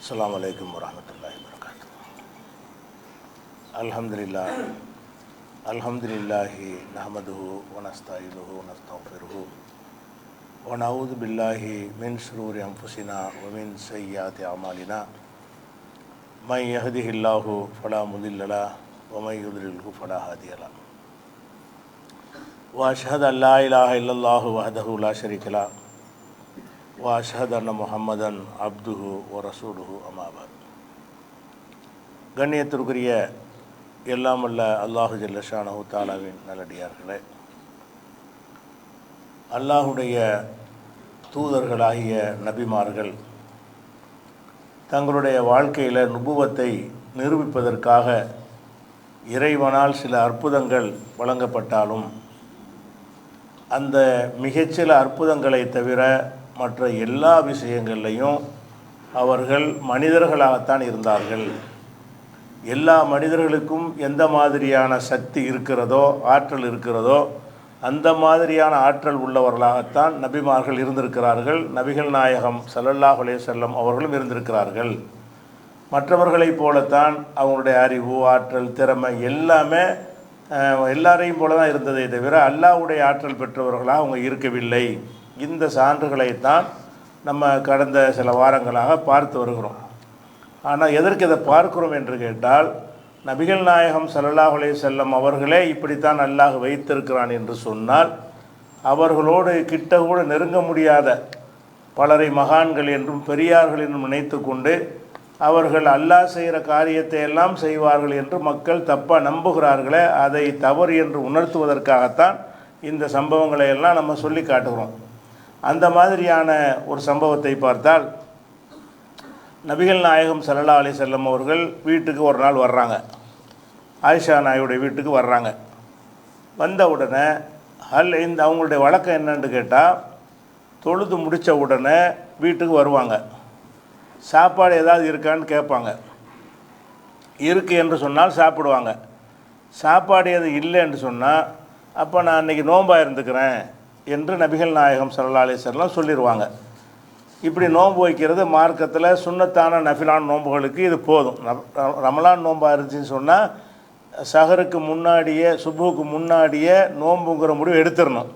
அஸ்ஸலாமு அலைக்கும் வரஹ்மத்துல்லாஹி வபரகாத்துஹு. அல்ஹம்துலில்லாஹி நஹ்மதுஹு வ நஸ்தஈனுஹு வ நஸ்தக்ஃபிருஹு வ நஊது பில்லாஹி மின் ஷுரூரி அன்ஃபுஸினா வ மின் ஸய்யிஆத்தி அமாலினா மை யஹ்திஹில்லாஹு ஃபலா முதில்ல லஹு வ மை யுத்லில்ஹு ஃபலா ஹாதிய லஹு. வ அஷ்ஹது அன் லா இலாஹா இல்லல்லாஹு வஹ்தஹு லா ஷரீக லஹு வ அஷ்ஹது அன்ன முஹம்மதன் அப்துஹு வ ரசூலுஹு அம்மா பஅத். கண்ணியத்திற்குரிய எல்லாம் வல்ல அல்லாஹு ஜல்ல ஷானஹு தஆலாவின் நல்லடியார்களே, அல்லாஹுடைய தூதர்களாகிய நபிமார்கள் தங்களுடைய வாழ்க்கையில் நுபுவத்தை நிரூபிப்பதற்காக இறைவனால் சில அற்புதங்கள் வழங்கப்பட்டாலும் அந்த மிகச்சில அற்புதங்களை தவிர மற்ற எல்லா விஷயங்கள்லையும் அவர்கள் மனிதர்களாகத்தான் இருந்தார்கள். எல்லா மனிதர்களுக்கும் எந்த மாதிரியான சக்தி இருக்கிறதோ, ஆற்றல் இருக்கிறதோ, அந்த மாதிரியான ஆற்றல் உள்ளவர்களாகத்தான் நபிமார்கள் இருந்திருக்கிறார்கள். நபிகள் நாயகம் ஸல்லல்லாஹு அலைஹி வஸல்லம் அவர்களும் இருந்திருக்கிறார்கள். மற்றவர்களைப் போலத்தான் அவங்களுடைய அறிவு, ஆற்றல், திறமை எல்லாமே எல்லாரையும் போல தான் இருந்ததை தவிர அல்லாஹ்வுடைய ஆற்றல் பெற்றவர்களாக அவங்க இருக்கவில்லை. இந்த சான்றுகளைத்தான் நம்ம கடந்த சில வாரங்களாக பார்த்து வருகிறோம். ஆனால் எதற்கு இதை பார்க்கிறோம் என்று கேட்டால், நபிகள் நாயகம் ஸல்லல்லாஹு அலைஹி வஸல்லம் அவர்களே இப்படித்தான் அல்லாஹ் வைத்திருக்கிறான் என்று சொன்னால், அவர்களோடு கிட்ட கூட நெருங்க முடியாத பலரை மகான்கள் என்றும் பெரியார்கள் என்றும் நினைத்து கொண்டு அவர்கள் அல்லாஹ் செய்கிற காரியத்தை எல்லாம் செய்வார்கள் என்று மக்கள் தப்பாக நம்புகிறார்களே, அதை தவறு என்று உணர்த்துவதற்காகத்தான் இந்த சம்பவங்களை எல்லாம் நம்ம சொல்லி காட்டுகிறோம். அந்த மாதிரியான ஒரு சம்பவத்தை பார்த்தால், நபிகள் நாயகம் ஸல்லல்லாஹு அலைஹி வஸல்லம் அவர்கள் வீட்டுக்கு ஒரு நாள் வர்றாங்க. ஆயிஷா நாயுடைய வீட்டுக்கு வர்றாங்க. வந்த உடனே இந்த அவங்களுடைய வழக்கம் என்னன்னு கேட்டால், தொழுது முடித்த உடனே வீட்டுக்கு வருவாங்க. சாப்பாடு ஏதாவது இருக்கான்னு கேட்பாங்க. இருக்குது என்று சொன்னால் சாப்பிடுவாங்க. சாப்பாடு எது இல்லை என்று சொன்னால், அப்போ நான் அன்றைக்கி நோன்பாக இருந்துக்கிறேன் என்று நபிகள் நாயகம் ஸல்லல்லாஹு அலைஹி வஸல்லம் சொல்லிடுவாங்க. இப்படி நோன்பு வைக்கிறது மார்க்கத்தில் சுன்னத்தான நஃபிலான நோன்புகளுக்கு இது போதும். ரமலான் நோன்பாக இருந்துச்சுன்னு சொன்னால் சஹருக்கு முன்னாடியே, சுபுக்கு முன்னாடியே நோன்புங்கிற முடிவு எடுத்துடணும்.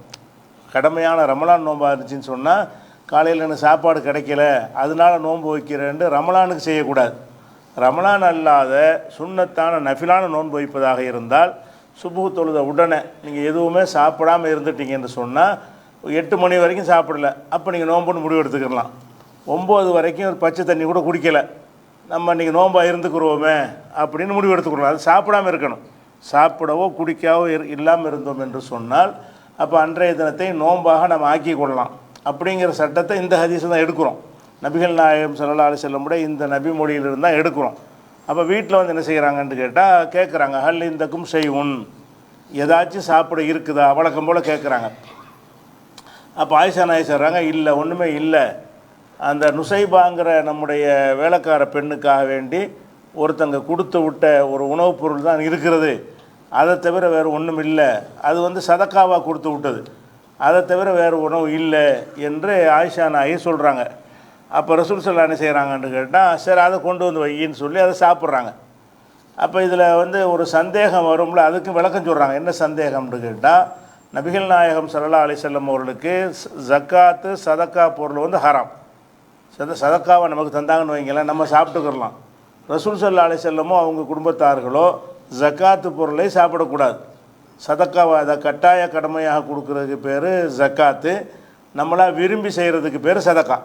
கடமையான ரமலான் நோன்பாக இருந்துச்சுன்னு சொன்னால், காலையில் எனக்கு சாப்பாடு கிடைக்கல அதனால நோன்பு வைக்கிறேன்னு ரமலானுக்கு செய்யக்கூடாது. ரமலான் அல்லாத சுன்னத்தான நஃபிலான நோன்பு வைப்பதாக இருந்தால், சுபு தொழுத உடனே நீங்கள் எதுவுமே சாப்பிடாமல் இருந்துட்டீங்கன்னு சொன்னால், 8 மணி வரைக்கும் சாப்பிடல, அப்போ நீங்கள் நோன்புன்னு முடிவு எடுத்துக்கலாம். 9 வரைக்கும் ஒரு பச்சை தண்ணி கூட குடிக்கலை, நம்ம இன்றைக்கி நோன்பாக இருந்துக்கிறோமே அப்படின்னு முடிவு எடுத்துக்கிறோம். அது சாப்பிடாமல் இருக்கணும். சாப்பிடவோ குடிக்காவோ இல்லாமல் இருந்தோம் என்று சொன்னால், அப்போ அன்றைய தினத்தை நோன்பாக நம்ம ஆக்கி கொள்ளலாம். அப்படிங்கிற சட்டத்தை இந்த ஹதீஸை தான் எடுக்கிறோம். நபிகள் நாயகம் ஸல்லல்லாஹு அலைஹி வஸல்லம் இந்த நபி மொழியிலிருந்து தான் எடுக்கிறோம். அப்போ வீட்டில் வந்து என்ன செய்கிறாங்கன்னு கேட்டால், கேட்குறாங்க, ஹல் இந்தக்கும் செய்வுன், ஏதாச்சும் சாப்பிட இருக்குதா, வழக்கம் போல் கேட்குறாங்க. அப்போ ஆயிஷா நாயகி சொல்கிறாங்க, இல்லை, ஒன்றுமே இல்லை. அந்த நுசைபாங்கிற நம்முடைய வேலைக்கார பெண்ணுக்காக வேண்டி ஒருத்தங்க கொடுத்து விட்ட ஒரு உணவுப் பொருள் தான் இருக்கிறது, அதை தவிர வேறு ஒன்றும் இல்லை. அது வந்து சதக்காவாக கொடுத்து விட்டது, அதை தவிர வேறு உணவு இல்லை என்று ஆயிஷா நாயகி சொல்கிறாங்க. அப்போ ரசூல் ஸல்லல்லாஹு என்ன செய்கிறாங்கன்னு கேட்டால், சரி அதை கொண்டு வந்து வையின்னு சொல்லி அதை சாப்பிட்றாங்க. அப்போ இதில் வந்து ஒரு சந்தேகம் வரும்ல, அதுக்கு விளக்கம் சொல்கிறாங்க. என்ன சந்தேகம்னு கேட்டால், நபிகள் நாயகம் ஸல்லல்லாஹு அலைஹி வஸல்லம் அவர்களுக்கு ஜக்காத்து சதக்கா பொருள் வந்து ஹராம். சதக்காவை நமக்கு தந்தாங்கன்னு வைங்களேன், நம்ம சாப்பிட்டுக்கிறலாம். ரசூல் ஸல்லல்லாஹு அலைஹி வஸல்லமோ அவங்க குடும்பத்தார்களோ ஜக்காத்து பொருளை சாப்பிடக்கூடாது. சதக்காவை அதை கட்டாய கடமையாக கொடுக்குறதுக்கு பேர் ஜக்காத்து, நம்மளாக விரும்பி செய்கிறதுக்கு பேர் சதக்கா.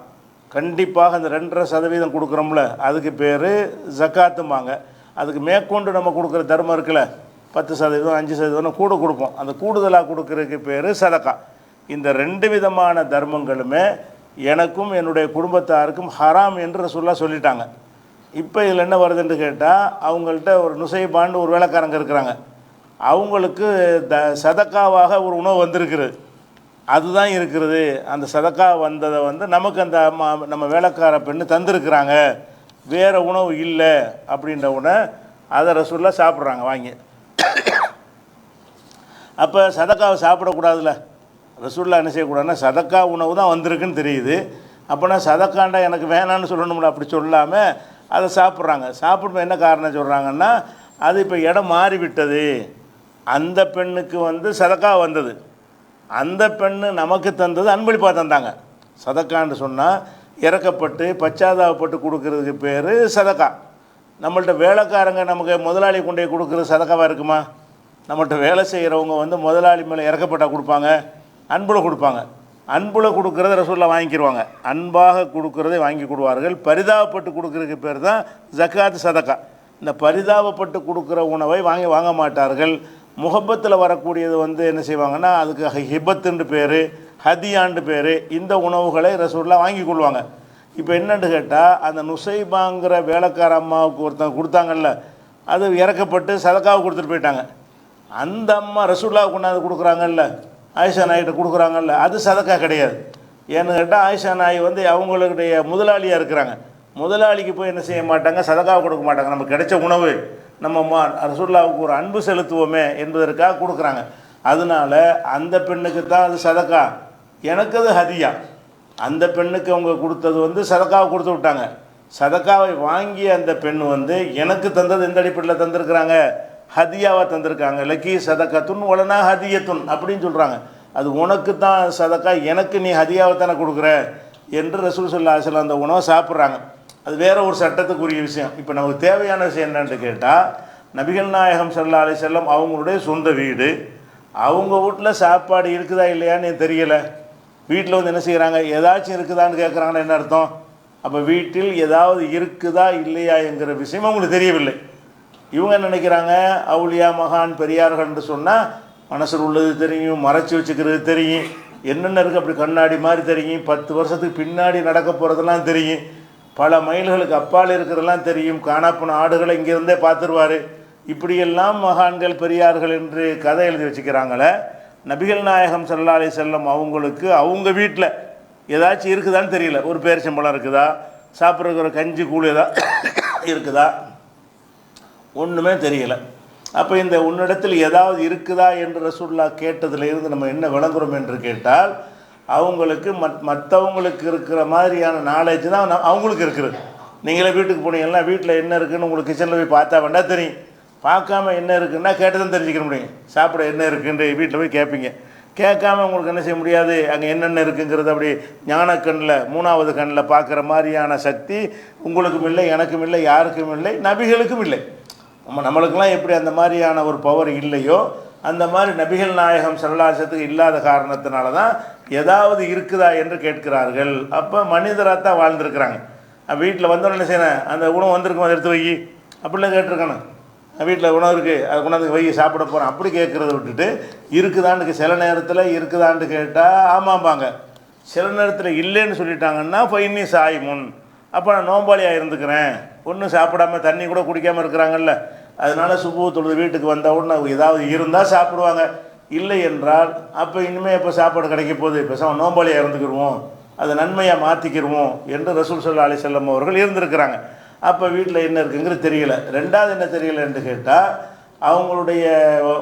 கண்டிப்பாக அந்த 2.5% கொடுக்குறோம்ல, அதுக்கு பேர் ஜக்காத்தும்பாங்க. அதுக்கு மேற்கொண்டு நம்ம கொடுக்குற தர்மம் இருக்குல்ல, 10%, 5% கூட கொடுப்போம், அந்த கூடுதலாக கொடுக்குறதுக்கு பேர் சதக்கா. இந்த 2 விதமான தர்மங்களுமே எனக்கும் என்னுடைய குடும்பத்தாருக்கும் ஹராம் என்று ரசூலுல்லாஹ் சொல்லிட்டாங்க. இப்போ இதில் என்ன வருதுன்னு கேட்டால், அவங்கள்ட்ட ஒரு நுசைபான்னு ஒரு வேலைக்காரங்க இருக்கிறாங்க. அவங்களுக்கு சதக்காவாக ஒரு உணவு வந்திருக்கிறது, அதுதான் இருக்கிறது. அந்த சதக்கா வந்ததை வந்து நமக்கு அந்த நம்ம வேலைக்கார பெண்ணு தந்திருக்கிறாங்க, வேறு உணவு இல்லை அப்படின்ற உடனே அதை ரசூலுல்லாஹ் சாப்பிட்றாங்க வாங்கி. அப்போ சதக்காவை சாப்பிடக்கூடாதுல்ல, ரசூலுல்லாஹ் என்ன செய்யக்கூடாதுன்னா, சதக்கா உணவு தான் வந்திருக்குன்னு தெரியுது, அப்போனா சதக்காண்டா எனக்கு வேணான்னு சொல்லணும்ல. அப்படி சொல்லாமல் அதை சாப்பிட்றாங்க. சாப்பிடும் என்ன காரணம் சொல்கிறாங்கன்னா, அது இப்போ இடம் மாறிவிட்டது, அந்த பெண்ணுக்கு வந்து சதக்கா வந்தது, அந்த பெண்ணு நமக்கு தந்தது அன்பளிப்பாக தந்தாங்க. சதக்கான்னு சொன்னால் இறக்கப்பட்டு பச்சாதாபப்பட்டு கொடுக்கறதுக்கு பேர் சதக்கா. நம்மள்ட்ட வேலைக்காரங்க நமக்கு முதலாளி கொண்டே கொடுக்குறது சதக்காவாக இருக்குமா? நம்மள்ட்ட வேலை செய்கிறவங்க வந்து முதலாளி மேலே இறக்கப்பட்டால் கொடுப்பாங்க, அன்புல கொடுப்பாங்க. அன்புல கொடுக்குறத ரசூலுல்லாஹ் வாங்கிக்கிடுவாங்க, அன்பாக கொடுக்குறதை வாங்கி கொடுவார்கள். பரிதாபப்பட்டு கொடுக்குறதுக்கு பேர் தான் ஜக்காத் சதக்கா. இந்த பரிதாபப்பட்டு கொடுக்குற உணவை வாங்க மாட்டார்கள். முகப்பத்தில் வரக்கூடியது வந்து என்ன செய்வாங்கன்னா, அதுக்கு ஹிபத்துன்னு பேர், ஹதியாண்டு பேர். இந்த உணவுகளை ரசூலுல்லாஹ் வாங்கி கொள்வாங்க. இப்போ என்னென்னு கேட்டால், அந்த நுசைபாங்கிற வேலைக்கார அம்மாவுக்கு ஒருத்தங்க கொடுத்தாங்கல்ல, அது இறக்கப்பட்டு சதக்காவை கொடுத்துட்டு போயிட்டாங்க. அந்த அம்மா ரசூலுல்லாஹ் கொண்டாந்து கொடுக்குறாங்கல்ல, ஆயிஷா நாய்கிட்ட கொடுக்குறாங்கல்ல, அது சதக்கா கிடையாது. ஏன்னு கேட்டால், ஆயிஷா நாய் வந்து அவங்களுடைய முதலாளியாக இருக்கிறாங்க. முதலாளிக்கு போய் என்ன செய்ய மாட்டாங்க, சதக்காவை கொடுக்க மாட்டாங்க. நமக்கு கிடைச்ச உணவு நம்ம ரசூலுல்லாஹ்வுக்கு ஒரு அன்பு செலுத்துவோமே என்பதற்காக கொடுக்குறாங்க. அதனால அந்த பெண்ணுக்கு தான் அது சதக்கா, எனக்கு அது ஹதியா. அந்த பெண்ணுக்கு அவங்க கொடுத்தது வந்து சதக்காவை கொடுத்து விட்டாங்க. சதக்காவை வாங்கிய அந்த பெண் வந்து எனக்கு தந்தது எந்த அடிப்படையில் தந்திருக்கிறாங்க, ஹதியாவை தந்திருக்காங்க. லக்கி சதக்கத்துன் உலனா ஹதியத்துன் அப்படின்னு சொல்கிறாங்க. அது உனக்கு தான் சதக்கா, எனக்கு நீ ஹதியாவை தானே கொடுக்குற என்று ரசூல் ஸல்லல்லாஹு அலைஹி வஸல்லம் அந்த உணவை சாப்பிட்றாங்க. அது வேறு ஒரு சட்டத்துக்குரிய விஷயம். இப்போ நமக்கு தேவையான விஷயம் என்னன்னு கேட்டால், நபிகள் நாயகம் ஸல்லல்லாஹு அலைஹி வஸல்லம் அவங்களுடைய சொந்த வீடு, அவங்க வீட்டில் சாப்பாடு இருக்குதா இல்லையான்னு தெரியலை. வீட்டில் வந்து என்ன செய்கிறாங்க, ஏதாச்சும் இருக்குதான்னு கேட்குறாங்கன்னு என்ன அர்த்தம்? அப்போ வீட்டில் ஏதாவது இருக்குதா இல்லையா என்கிற விஷயம் அவங்களுக்கு தெரியவில்லை. இவங்க நினைக்கிறாங்க, அவுலியா மகான் பெரியார்கள்னு சொன்னால் மனசில் உள்ளது தெரியும், மறைச்சி வச்சுக்கிறது தெரியும், என்னென்ன இருக்குது அப்படி கண்ணாடி மாதிரி தெரியும், 10 வருஷத்துக்கு பின்னாடி நடக்க போகிறதெல்லாம் தெரியும், பல மைல்களுக்கு அப்பால் இருக்கிறதெல்லாம் தெரியும், காணாப்போன ஆடுகளை இங்கேருந்தே பார்த்துருவார். இப்படியெல்லாம் மகான்கள் பெரியார்கள் என்று கதை எழுதி வச்சுக்கிறாங்களே. நபிகள் நாயகம் ஸல்லல்லாஹு அலைஹி வஸல்லம் அவங்களுக்கு அவங்க வீட்டில் ஏதாச்சும் இருக்குதான்னு தெரியல. ஒரு பேரிச்சம்பழம் இருக்குதா, சாப்பிட்ற கஞ்சி கூழ் ஏதாவது இருக்குதா, ஒன்றுமே தெரியலை. அப்போ இந்த உன்னிடத்தில் ஏதாவது இருக்குதா என்று ரசூலுல்லாஹ் கேட்டதிலிருந்து நம்ம என்ன விளங்குறோம் என்று கேட்டால், அவங்களுக்கு மற்றவங்களுக்கு இருக்கிற மாதிரியான நாலேஜ் தான் அவங்களுக்கு இருக்குது. நீங்களே வீட்டுக்கு போனீங்கன்னா வீட்டில் என்ன இருக்குதுன்னு உங்களுக்கு கிச்சனில் போய் பார்த்தா வேண்டாம் தெரியும். பார்க்காம என்ன இருக்குன்னா கேட்டு தான் தெரிஞ்சுக்க முடியும். சாப்பிட என்ன இருக்குன்னு வீட்டில் போய் கேட்பீங்க. கேட்காம உங்களுக்கு என்ன செய்ய முடியாது, அங்கே என்னென்ன இருக்குங்கிறது அப்படி ஞானக்கண்ணில் 3வது கண்ணில் பார்க்குற மாதிரியான சக்தி உங்களுக்கும் இல்லை, எனக்கும் இல்லை, யாருக்கும் இல்லை, நபிகளுக்கும் இல்லை. நம்மளுக்கெல்லாம் எப்படி அந்த மாதிரியான ஒரு பவர் இல்லையோ, அந்த மாதிரி நபிகள் நாயகம் ஸல்லல்லாஹு அலைஹி வஸல்லத்துக்கு இல்லாத காரணத்தினால தான் ஏதாவது இருக்குதா என்று கேட்கிறார்கள். அப்போ மனிதராக தான் வாழ்ந்துருக்குறாங்க. வீட்டில் வந்தோன்னு என்ன செய்யணும், அந்த உணவு வந்திருக்கும் அதை எடுத்து வை அப்படிலாம் கேட்டிருக்கணும். வீட்டில் உணவு இருக்குது அதை கொண்டாந்து வை சாப்பிட போகிறோம் அப்படி கேட்குறத விட்டுட்டு, இருக்குதான்னு சில நேரத்தில் இருக்குதான்னு கேட்டால் ஆமாம்பாங்க, சில நேரத்தில் இல்லைன்னு சொல்லிட்டாங்கன்னா ஃபைனி சாய் முன், அப்போ நான் நோம்பாளியாக இருந்துக்கிறேன், ஒன்றும் சாப்பிடாம தண்ணி கூட குடிக்காமல் இருக்கிறாங்கல்ல, அதனால் சுபு தொழுது வீட்டுக்கு வந்த உடனே ஏதாவது இருந்தால் சாப்பிடுவாங்க. இல்லை என்றால் அப்போ இனிமேல் எப்போ சாப்பாடு கிடைக்க போகுது, பேசாமல் நோம்பாளியாக இருந்துக்கிடுவோம், அதை நன்மையாக மாற்றிக்கிடுவோம் என்று ரசூல் ஸல்லல்லாஹு அலைஹி வஸல்லம் அவர்கள் இருந்திருக்கிறாங்க. அப்போ வீட்டில் என்ன இருக்குங்கிறது தெரியல. ரெண்டாவது என்ன தெரியலன்னு கேட்டால், அவங்களுடைய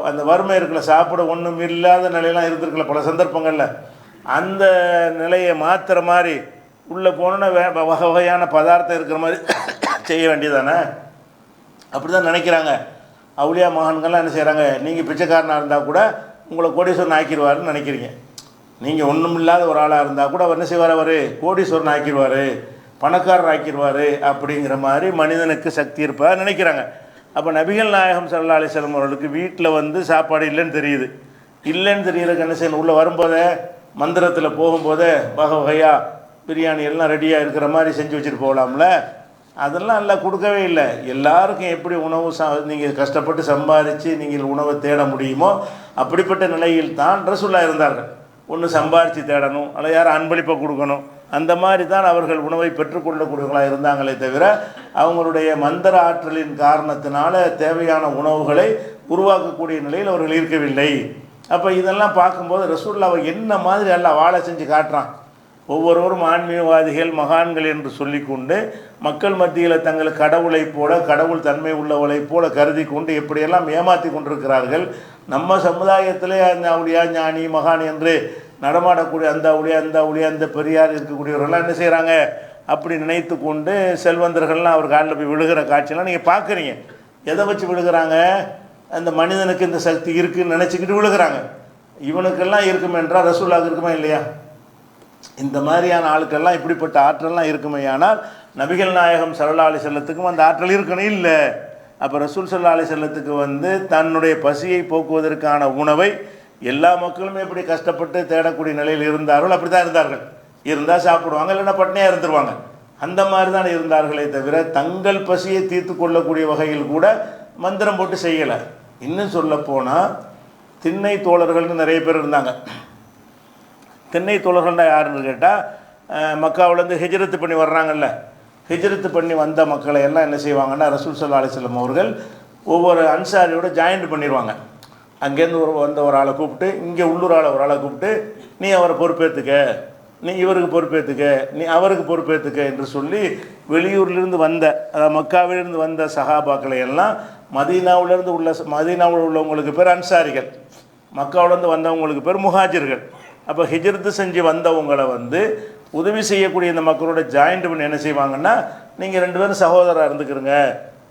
அந்த வறுமை இருக்கிற சாப்பிட ஒன்றும் இல்லாத நிலையெல்லாம் இருந்திருக்கல பல சந்தர்ப்பங்களில். அந்த நிலையை மாற்றுற மாதிரி உள்ளே போனோன்னா வகை வகையான பதார்த்தம் இருக்கிற மாதிரி செய்ய வேண்டியதானே, அப்படி தான் நினைக்கிறாங்க. அவுலியா மகான்கள்லாம் என்ன செய்கிறாங்க, நீங்கள் பிச்சைக்காரனாக இருந்தால் கூட உங்களை கோடீஸ்வரன் ஆக்கிடுவாருன்னு நினைக்கிறீங்க. நீங்கள் ஒன்றும் இல்லாத ஒரு ஆளாக இருந்தால் கூட அவர் என்ன செய்வார், அவர் கோடீஸ்வரன் ஆக்கிடுவார், பணக்காரர் ஆக்கிடுவார் அப்படிங்கிற மாதிரி மனிதனுக்கு சக்தி இருப்பதாக நினைக்கிறாங்க. அப்போ நபிகள் நாயகம் ஸல்லல்லாஹு அலைஹி வஸல்லம் அவர்களுக்கு வீட்டில் வந்து சாப்பாடு இல்லைன்னு தெரியுது. இல்லைன்னு தெரியறதுக்கு என்ன செய்யணும், உள்ளே வரும்போதே மந்திரத்தில் போகும்போதே வகை வகையாக பிரியாணி எல்லாம் ரெடியாக இருக்கிற மாதிரி செஞ்சு வச்சுட்டு போகலாம்ல. அதெல்லாம் எல்லாம் கொடுக்கவே இல்லை. எல்லாருக்கும் எப்படி உணவு நீங்கள் கஷ்டப்பட்டு சம்பாதிச்சு நீங்கள் உணவை தேட முடியுமோ அப்படிப்பட்ட நிலையில் தான் ரசூலுல்லாஹ் இருந்தார்கள். ஒன்று சம்பாதிச்சு தேடணும், அல்ல யாரும் அன்பளிப்பை கொடுக்கணும், அந்த மாதிரி தான் அவர்கள் உணவை பெற்றுக்கொள்ளக்கூடியவர்களாக இருந்தாங்களே தவிர அவங்களுடைய மந்திர ஆற்றலின் காரணத்தினால தேவையான உணவுகளை உருவாக்கக்கூடிய நிலையில் அவர்கள் இருக்கவில்லை. அப்போ இதெல்லாம் பார்க்கும்போது ரசூலுல்லாஹ் என்ன மாதிரி எல்லாம் வாழ செஞ்சு காட்டுறான். ஒவ்வொருவரும் ஆன்மீகவாதிகள் மகான்கள் என்று சொல்லிக்கொண்டு மக்கள் மத்தியில் தங்கள் கடவுளை போல கடவுள் தன்மை உள்ளவளை போல கருதி கொண்டு எப்படியெல்லாம் ஏமாற்றி கொண்டிருக்கிறார்கள். நம்ம சமுதாயத்திலே அந்த அவுளியா ஞானி மகான் என்று நடமாடக்கூடிய அந்த அவுளியா அந்த பெரியார் இருக்கக்கூடியவர்கள்லாம் என்ன செய்கிறாங்க, அப்படி நினைத்து கொண்டு செல்வந்தர்கள்லாம் அவர் காலில் போய் விழுகிற காட்சியெல்லாம் நீங்கள் பார்க்குறீங்க. எதை வச்சு விழுகிறாங்க? அந்த மனிதனுக்கு இந்த சக்தி இருக்குதுன்னு நினச்சிக்கிட்டு விழுகிறாங்க. இவனுக்கெல்லாம் இருக்குமே என்றால் ரசூலுல்லாஹ்வுக்கு இருக்குமா இல்லையா? இந்த மாதிரியான ஆளுக்கெல்லாம் இப்படிப்பட்ட ஆற்றல்லாம் இருக்குமே. ஆனால் நபிகள் நாயகம் ஸல்லல்லாஹு அலைஹி வஸல்லத்துக்கும் அந்த ஆற்றல் இருக்கணும் இல்லை. அப்போ ரசூல் ஸல்லல்லாஹு அலைஹி வஸல்லத்துக்கு தன்னுடைய பசியை போக்குவதற்கான உணவை எல்லா மக்களுமே எப்படி கஷ்டப்பட்டு தேடக்கூடிய நிலையில் இருந்தார்கள், அப்படி தான் இருந்தார்கள். இருந்தால் சாப்பிடுவாங்க, இல்லைன்னா பட்னியாக இருந்துருவாங்க. அந்த மாதிரி தான் இருந்தார்களே தவிர தங்கள் பசியை தீர்த்து கொள்ளக்கூடிய வகையில் கூட மந்திரம் போட்டு செய்யலை. இன்னும் சொல்லப்போனால் திண்ணை தோழர்கள்னு நிறைய பேர் இருந்தாங்க. திண்ணை தோழர்கள்னா யாருன்னு கேட்டால் மக்காவிலேருந்து ஹிஜ்ரத்து பண்ணி வர்றாங்கல்ல, ஹிஜ்ரத்து பண்ணி வந்த மக்களை எல்லாம் என்ன செய்வாங்கன்னா ரசூல் ஸல்லல்லாஹு அலைஹி வஸல்லம் அவர்கள் ஒவ்வொரு அன்சாரியோட ஜாயின்ட் பண்ணிடுவாங்க. அங்கேருந்து ஒரு ஆளை கூப்பிட்டு, இங்கே உள்ளூர் ஆளை ஒரு ஆளை கூப்பிட்டு, நீ அவரை பொறுப்பேற்றுக்க, நீ இவருக்கு பொறுப்பேற்றுக்க, நீ அவருக்கு பொறுப்பேற்றுக்க என்று சொல்லி வெளியூர்லேருந்து வந்த மக்காவிலிருந்து வந்த சஹாபாக்களை எல்லாம் மதீனாவில் உள்ளவங்களுக்கு பேர் அன்சாரிகள், மக்காவிலேருந்து வந்தவங்களுக்கு பேர் முஹாஜிர்கள். அப்போ ஹிஜ்ரத்து செஞ்சு வந்தவங்களை உதவி செய்யக்கூடிய இந்த மக்களோட ஜாயிண்ட் பண்ணி என்ன செய்வாங்கன்னா, நீங்கள் 2 பேரும் சகோதரராக இருந்துக்கிறங்க.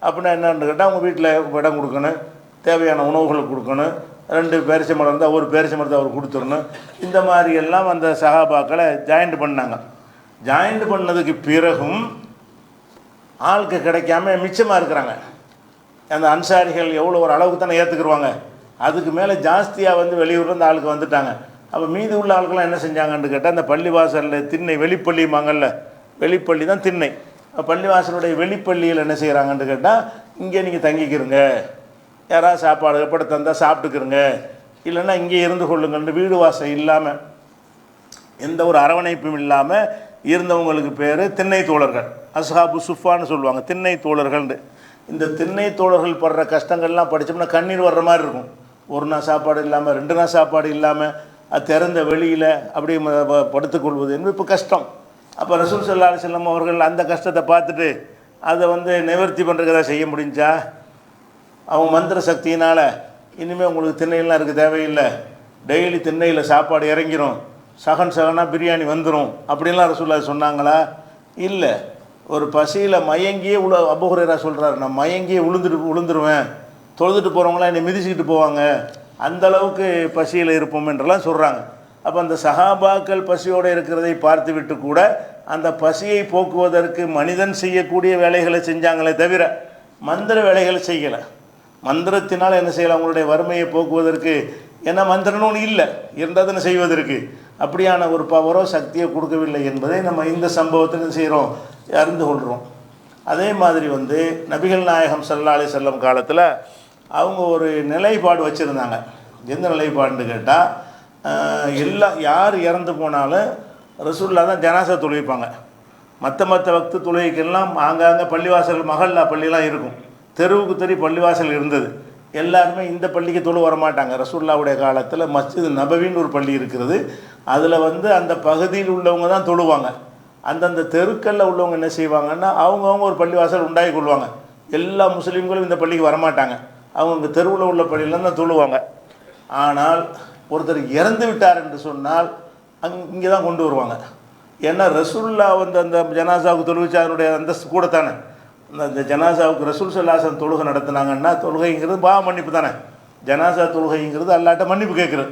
அப்படின்னா என்னன்னு கேட்டால் அவங்க வீட்டில் இடம் கொடுக்கணும், தேவையான உணவுகள் கொடுக்கணும், 2 பேரிச்சை மரம் இருந்தால் ஒரு பேரிச்சை மரத்தை அவர் கொடுத்துடணும். இந்த மாதிரி எல்லாம் அந்த சஹாபாக்களை ஜாயிண்ட் பண்ணாங்க. ஜாயிண்ட் பண்ணதுக்கு பிறகும் ஆளுக்கு கிடைக்காம மிச்சமாக இருக்கிறாங்க. அந்த அன்சாரிகள் எவ்வளோ ஒரு அளவுக்கு தானே ஏற்றுக்குருவாங்க, அதுக்கு மேலே ஜாஸ்தியாக வெளியூர்லேருந்து ஆளுக்கு வந்துட்டாங்க. அப்போ மீதி உள்ள ஆளுக்கெல்லாம் என்ன செஞ்சாங்கன்னு கேட்டால், அந்த பள்ளிவாசலில் திண்ணை வெளிப்பள்ளிமாங்கல்ல, வெளிப்பள்ளி தான் திண்ணை, பள்ளிவாசலுடைய வெளிப்பள்ளியில் என்ன செய்கிறாங்கன்னு கேட்டால், இங்கே நீங்கள் தங்கிக்கிறங்க, யாராவது சாப்பாடு எப்படி தந்தால் சாப்பிட்டுக்கிறங்க, இல்லைன்னா இங்கே இருந்து கொள்ளுங்கன்னு வீடு வாசல் இல்லாமல் எந்த ஒரு அரவணைப்பும் இல்லாமல் இருந்தவங்களுக்கு பேர் திண்ணை தோழர்கள். அஸ்ஹாபு சுஃபான்னு சொல்லுவாங்க, திண்ணை தோழர்கள்னு. இந்த திண்ணை தோழர்கள் படுற கஷ்டங்கள்லாம் படித்தோம்னா கண்ணீர் வர்ற மாதிரி இருக்கும். ஒரு நாள் சாப்பாடு இல்லாமல், 2 நாள் சாப்பாடு இல்லாமல், அது திறந்த வெளியில் அப்படி படுத்துக்கொள்வது என்பது இப்போ கஷ்டம். அப்போ ரசூல் ஸல்லல்லாஹு அலைஹி வஸல்லம் அவர்கள் அந்த கஷ்டத்தை பார்த்துட்டு அதை நிவர்த்தி பண்ணுறதுக்கு செய்ய முடிஞ்சா, அவங்க மந்திர சக்தியினால் இனிமேல் உங்களுக்கு திண்ணையெல்லாம் இருக்க தேவையில்லை, டெய்லி திண்ணையில் சாப்பாடு இறங்கிடும், சகனாக பிரியாணி வந்துடும் அப்படின்லாம் ரசூலுல்லாஹ் சொன்னாங்களா? இல்லை. ஒரு பசியில் மயங்கியே அபூ ஹுரைரா சொல்கிறாரு, நான் மயங்கியே விழுந்துருவேன், தொழுதுட்டு போகிறவங்களாம் என்னை மிதிச்சுக்கிட்டு போவாங்க, அந்தளவுக்கு பசியில் இருப்போம் என்றெல்லாம் சொல்கிறாங்க. அப்போ அந்த சஹாபாக்கள் பசியோடு இருக்கிறதை பார்த்து விட்டு கூட அந்த பசியை போக்குவதற்கு மனிதன் செய்யக்கூடிய வேலைகளை செஞ்சாங்களே தவிர மந்திர வேலைகளை செய்யலை. மந்திரத்தினால் என்ன செய்யலாம்? அவங்களுடைய வறுமையை போக்குவதற்கு ஏன்னா மந்திரன்னு ஒன்று இல்லை, இருந்ததுன்னு செய்வதற்கு அப்படியான ஒரு பவரோ சக்தியை கொடுக்கவில்லை என்பதை நம்ம இந்த சம்பவத்தில் செய்கிறோம், அறிந்து கொள்கிறோம். அதே மாதிரி நபிகள் நாயகம் ஸல்லல்லாஹு அலைஹி வஸல்லம் காலத்தில் அவங்க ஒரு நிலைப்பாடு வச்சுருந்தாங்க. எந்த நிலைப்பாடுன்னு கேட்டால், யார் இறந்து போனாலும் ரசூலுல்லாஹ் தான் ஜனாசா தொழுவிப்பாங்க. மற்ற வக்து தொழுகைக்கெல்லாம் ஆங்காங்கே பள்ளிவாசல் மஹல்லா பள்ளிலாம் இருக்கும், தெருவுக்கு தெரு பள்ளிவாசல் இருந்தது. எல்லாருமே இந்த பள்ளிக்கு தொழு வரமாட்டாங்க. ரசூலுல்லாஹ்வுடைய காலத்தில் மஸ்ஜித் நபவின்னு ஒரு பள்ளி இருக்கிறது, அதில் அந்த பகுதியில் உள்ளவங்க தான் தொழுவாங்க. அந்தந்த தெருக்களில் உள்ளவங்க என்ன செய்வாங்கன்னா, அவங்கவுங்க ஒரு பள்ளிவாசல் உண்டாகி கொள்வாங்க. எல்லா முஸ்லீம்களும் இந்த பள்ளிக்கு வரமாட்டாங்க, அவங்க தெருவில் உள்ள பள்ளியில் தான் தொழுவாங்க. ஆனால் ஒருத்தர் இறந்து விட்டார் என்று சொன்னால் இங்கே தான் கொண்டு வருவாங்க. ஏன்னா ரசூலுல்லாஹ் அந்த ஜனாசாவுக்கு தொழுவிச்சு அதனுடைய அந்தஸ்து கூட தானே. அந்த ஜனாசாவுக்கு ரசூல் ஸல்லல்லாஹு அலைஹி வஸல்லம் தொழுகை நடத்தினாங்கன்னா, தொழுகைங்கிறது பாவ மன்னிப்பு தானே. ஜனாசா தொழுகைங்கிறது அல்லாஹ்ட்ட மன்னிப்பு கேட்குறது.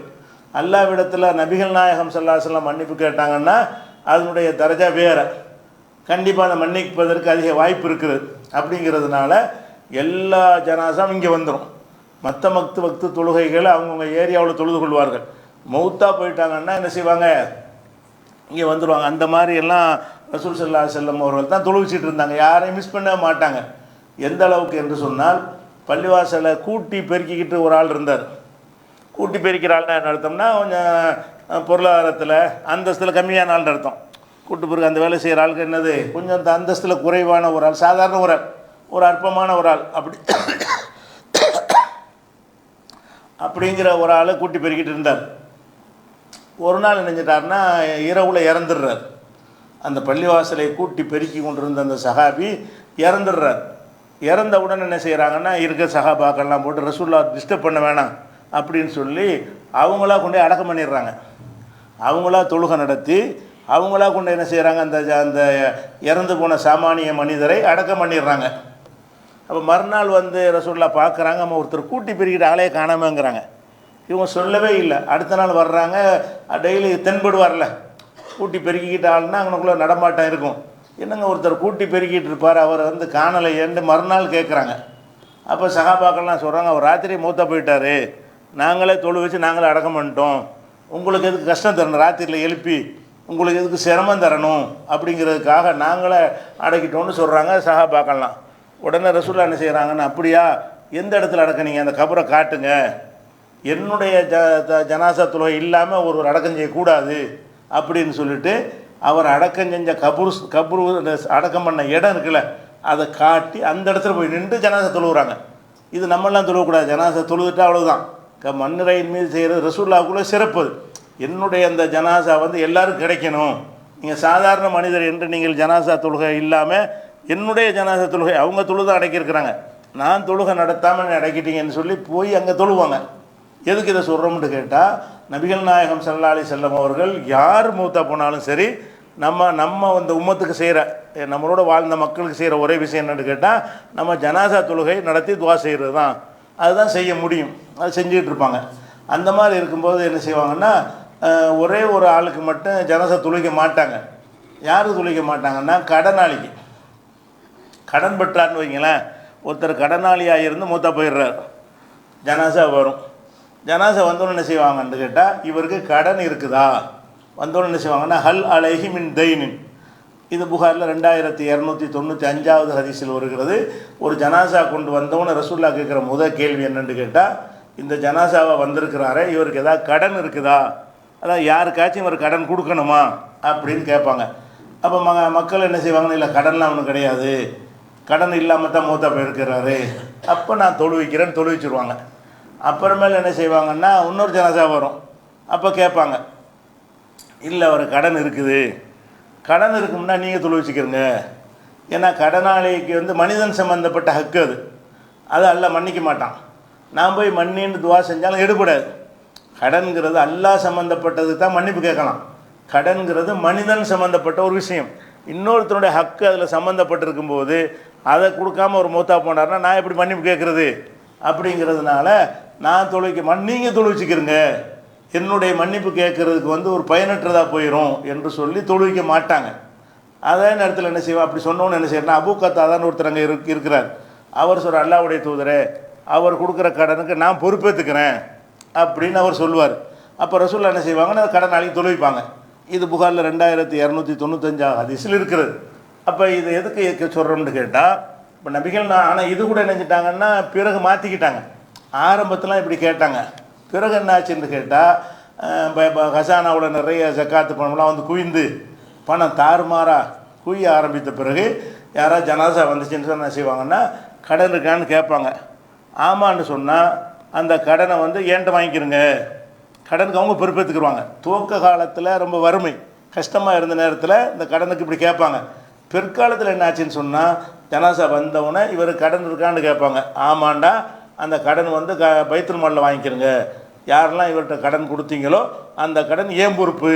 அல்லாஹ்விடத்தில் நபிகள் நாயகம் ஸல்லல்லாஹு அலைஹி வஸல்லம் மன்னிப்பு கேட்டாங்கன்னா அதனுடைய தரஜா வேறு, கண்டிப்பாக அதை மன்னிப்பதற்கு அதிக வாய்ப்பு இருக்குது. அப்படிங்கிறதுனால எல்லா ஜனாசாவும் இங்கே வந்துடும். மற்ற வக்து தொழுகைகளை அவங்கவுங்க ஏரியாவில் தொழுது கொள்வார்கள். மௌத்தா போயிட்டாங்கன்னா என்ன செய்வாங்க, இங்கே வந்துடுவாங்க. அந்த மாதிரி எல்லாம் ரசூல் ஸல்லல்லாஹு அலைஹி வஸல்லம் அவர்கள் தான் தொழுவிச்சிட்டு இருந்தாங்க, யாரையும் மிஸ் பண்ண மாட்டாங்க. எந்த அளவுக்கு என்று சொன்னால், பள்ளிவாசலை கூட்டி பெருக்கிக்கிட்டு ஒரு ஆள் இருந்தார். கூட்டி பெருக்கிற ஆள்னா என்ன அர்த்தம்னா, கொஞ்சம் பொருளாதாரத்தில் அந்தஸ்தில் கம்மியான ஆள்னு அர்த்தம். கூட்டு பிறகு அந்த வேலை செய்கிற ஆளுக்கு என்னது, கொஞ்சம் அந்த அந்தஸ்தில் குறைவான ஒரு ஆள், சாதாரண ஒரு ஆள், ஒரு அற்பமான ஒரு ஆள், அப்படிங்கிற ஒரு ஆளை கூட்டி பெருக்கிட்டு இருந்தார். ஒரு நாள் நினைஞ்சிட்டார்னா இரவில் இறந்துடுறார். அந்த பள்ளிவாசலை கூட்டி பெருக்கி கொண்டிருந்த அந்த சஹாபி இறந்துடுறார். இறந்த உடனே என்ன செய்கிறாங்கன்னா, இருக்க சஹாபாக்கள்லாம் போட்டு ரசூலுல்லாஹ் டிஸ்டர்ப் பண்ண வேணாம் அப்படின்னு சொல்லி அவங்களா கொண்டு அடக்கம் பண்ணிடுறாங்க. அவங்களா தொழுகை நடத்தி அவங்களா கொண்டு என்ன செய்கிறாங்க, அந்த அந்த இறந்து போன சாமானிய மனிதரை அடக்கம் பண்ணிடுறாங்க. அப்போ மறுநாள் வந்து ரசூலுல்லாஹ் பார்க்குறாங்க, நம்ம ஒருத்தர் கூட்டி பெருக்கிட்டு ஆளையே காணாமங்கிறாங்க. இவங்க சொல்லவே இல்லை. அடுத்த நாள் வர்றாங்க, டெய்லி தென்படுவார்ல, கூட்டி பெருக்கிக்கிட்ட ஆள்னா அவனுக்குள்ளே நடமாட்டம் இருக்கும். என்னங்க ஒருத்தர் கூட்டி பெருக்கிட்டு இருப்பார், அவர் வந்து காணலை ஏன்னு மறுநாள் கேட்குறாங்க. அப்போ சகாபாக்கள்லாம் சொல்கிறாங்க, அவர் ராத்திரி மூத்தா போயிட்டார், நாங்களே தொழு வச்சு நாங்களே அடக்கம் பண்ணிட்டோம், உங்களுக்கு எதுக்கு கஷ்டம் தரணும், ராத்திரியில் எழுப்பி உங்களுக்கு எதுக்கு சிரமம் தரணும் அப்படிங்கிறதுக்காக நாங்களே அடக்கிட்டோன்னு சொல்கிறாங்க சகாபாக்கள்லாம். உடனே ரசூலுல்லாஹ் என்ன செய்கிறாங்கன்னு, அப்படியா, எந்த இடத்துல அடக்குனீங்க, அந்த கபரை காட்டுங்க, என்னுடைய ஜனாசா தொழுகை இல்லாமல் ஒரு அடக்கம் செய்யக்கூடாது அப்படின்னு சொல்லிட்டு அவர் அடக்கம் செஞ்ச கபரு அடக்கம் பண்ண இடம் இருக்குல்ல, அதை காட்டி அந்த இடத்துல போய் நின்று ஜனாசா தொழுகிறாங்க. இது நம்மளாம் தொழுவக்கூடாது, ஜனாசா தொழுதுட்டா அவ்வளோதான். மண்ணிரையின் மீது செய்கிறது ரசூலுல்லாஹ்வுக்குள்ளே சிறப்பு. என்னுடைய அந்த ஜனாசா வந்து எல்லாருக்கும் கிடைக்கணும், நீங்கள் சாதாரண மனிதர் என்று நீங்கள் ஜனாசா தொழுகை இல்லாமல் என்னுடைய ஜனாசா தொழுகை அவங்க தொழுதை அடக்கியிருக்கிறாங்க, நான் தொழுகை நடத்தாமல் அடக்கிட்டீங்கன்னு சொல்லி போய் அங்கே தொழுவாங்க. எதுக்கு இதை சொல்கிறோம்னு கேட்டால், நபிகள் நாயகம் ஸல்லல்லாஹு அலைஹி வஸல்லம் அவர்கள் யார் மூத்தா போனாலும் சரி, நம்ம இந்த உம்மத்துக்கு செய்கிற, நம்மளோட வாழ்ந்த மக்களுக்கு செய்கிற ஒரே விஷயம் என்னென்னு கேட்டால், நம்ம ஜனாசா தொழுகை நடத்தி துவா செய்கிறது தான். அதுதான் செய்ய முடியும், அது செஞ்சுக்கிட்டு இருப்பாங்க. அந்த மாதிரி இருக்கும்போது என்ன செய்வாங்கன்னா, ஒரே ஒரு ஆளுக்கு மட்டும் ஜனாசா தொழுக மாட்டாங்க. யாருக்கு தொழுக மாட்டாங்கன்னா, கடனாளிக்கு. கடன் பெற்றார்னு வைங்களேன், ஒருத்தர் கடனாளியாக இருந்து மூத்தா போயிடுறார், ஜனாசா வரும். ஜனாசா வந்தோன்னு என்ன செய்வாங்கன்னு கேட்டால், இவருக்கு கடன் இருக்குதா, வந்தோன்னு என்ன செய்வாங்கன்னா, ஹல் அலைஹி மின் தைனின். இது புகாரில் 2295 ஹதீஸில் வருகிறது. ஒரு ஜனாசா கொண்டு வந்தவன ரசூலுல்லாஹ் கேட்குற முதல் கேள்வி என்னென்னு கேட்டால், இந்த ஜனாசாவை வந்திருக்கிறாரே, இவருக்கு ஏதாவது கடன் இருக்குதா, அதான் யாருக்காச்சும் இவர் கடன் கொடுக்கணுமா அப்படின்னு கேட்பாங்க. அப்போ மக்கள் என்ன செய்வாங்கன்னு, இல்லை கடன்லாம் அவனுக்கு கிடையாது, கடன் இல்லாமல் தான் மூத்தா போயிருக்கிறாரு, அப்போ நான் தொழுவிக்கிறேன்னு தொழுவிச்சிருவாங்க. அப்புறமேல என்ன செய்வாங்கன்னா, இன்னொரு ஜனாசா வரும், அப்போ கேட்பாங்க, இல்லை அவர் கடன் இருக்குது, கடன் இருக்கும்னா நீங்கள் தொழுவிச்சிக்கிறங்க, ஏன்னா கடனாளிக்கு வந்து மனிதன் சம்மந்தப்பட்ட ஹக்கு அது, அதை அல்லாஹ் மன்னிக்க மாட்டான். நான் போய் மன்னின்னு துவா செஞ்சாலும் எடுபடாது. கடன்கிறது அல்லாஹ் சம்மந்தப்பட்டதுக்கு தான் மன்னிப்பு கேட்கலாம். கடன்கிறது மனிதன் சம்மந்தப்பட்ட ஒரு விஷயம், இன்னொருத்தருடைய ஹக்கு அதில் சம்மந்தப்பட்டிருக்கும் போது அதை கொடுக்காம ஒரு மூத்தா போனார்னா நான் எப்படி மன்னிப்பு கேட்குறது? அப்படிங்கிறதுனால நான் நீங்கள் தொழுவிச்சிக்கிறங்க, என்னுடைய மன்னிப்பு கேட்குறதுக்கு வந்து ஒரு பயனற்றதாக போயிடும் என்று சொல்லி தொழுவிக்க மாட்டாங்க. அதே நேரத்தில் என்ன செய்வோம், அப்படி சொன்னோன்னு என்ன செய்யறேன்னா, அபூ கத்தாதான்னு ஒருத்தர் அங்கே இருக்கிறார். அவர் சொல்கிற, அல்லாஹ்வுடைய தூதரே, அவர் கொடுக்குற கடனுக்கு நான் பொறுப்பேற்றுக்கிறேன் அப்படின்னு அவர் சொல்லுவார். அப்போ ரசூலுல்லாஹ் என்ன செய்வாங்கன்னா, கடனாளிக்கு தொழுவிப்பாங்க. இது புகாரில் 2295 ஹதீஸில் இருக்கிறது. அப்போ இது எதுக்கு சொல்கிறோம்னு கேட்டால், இப்போ நபிகள் ஆனால் இது கூட நினைச்சிட்டாங்கன்னா பிறகு மாற்றிக்கிட்டாங்க. ஆரம்பத்தில் இப்படி கேட்டாங்க, பிறகு என்னாச்சுன்னு கேட்டால், இப்போ ஹசானாவோட நிறைய ஜக்காத்து பணம்லாம் வந்து குவிந்து பணம் தாறுமாறா குவிய ஆரம்பித்த பிறகு யாராவது ஜனாசா வந்துச்சுன்னு என்ன செய்வாங்கன்னா, கடன் இருக்கான்னு கேட்பாங்க. ஆமான்னு சொன்னால் அந்த கடனை வந்து ஏன்ட்ட வாங்கிக்கிறங்க, கடனுக்கு அவங்க பொறுப்பேற்றுக்குருவாங்க. துவக்க காலத்தில் ரொம்ப வறுமை கஷ்டமாக இருந்த நேரத்தில் இந்த கடனுக்கு இப்படி கேட்பாங்க. பிற்காலத்தில் என்ன ஆச்சுன்னு சொன்னால், ஜனாசா வந்தவுடனே இவர் கடன் இருக்கான்னு கேட்பாங்க. ஆமாண்டா, அந்த கடன் வந்து பைத்துல் மாலில் வாங்கிக்கிறங்க, யாரெல்லாம் இவர்கிட்ட கடன் கொடுத்தீங்களோ அந்த கடன் ஏன் பொறுப்பு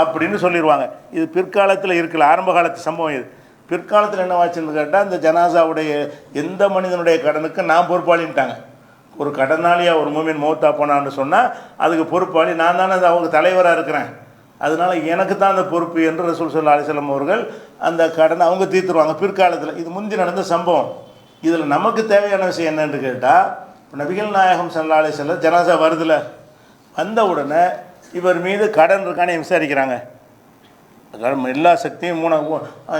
அப்படின்னு சொல்லிடுவாங்க. இது பிற்காலத்தில் இருக்கல, ஆரம்ப காலத்து சம்பவம் இது. பிற்காலத்தில் என்னவாச்சுன்னு கேட்டால், இந்த ஜனாசாவுடைய எந்த மனிதனுடைய கடனுக்கு நான் பொறுப்பாளின்ட்டாங்க. ஒரு கடனாளியாக ஒரு மூமின் மௌத்தா போனான்னு சொன்னால் அதுக்கு பொறுப்பாளி நான் தானே, அவங்க தலைவராக இருக்கிறேன், அதனால் எனக்கு தான் அந்த பொறுப்பு என்று ரசூல் ஸல்லல்லாஹு அலைஹி வஸல்லம் அவர்கள் அந்த கடனை அவங்க தீர்த்துருவாங்க பிற்காலத்தில். இது முந்தி நடந்த சம்பவம். இதில் நமக்கு தேவையான விஷயம் என்னென்னு கேட்டால், நபிகள் நாயகம் ஸல்லல்லாஹு அலைஹி வஸல்லம் ஜனாசா வருதுல, வந்த உடனே இவர் மீது கடன் இருக்கானே விசாரிக்கிறாங்க. எல்லா சக்தியும்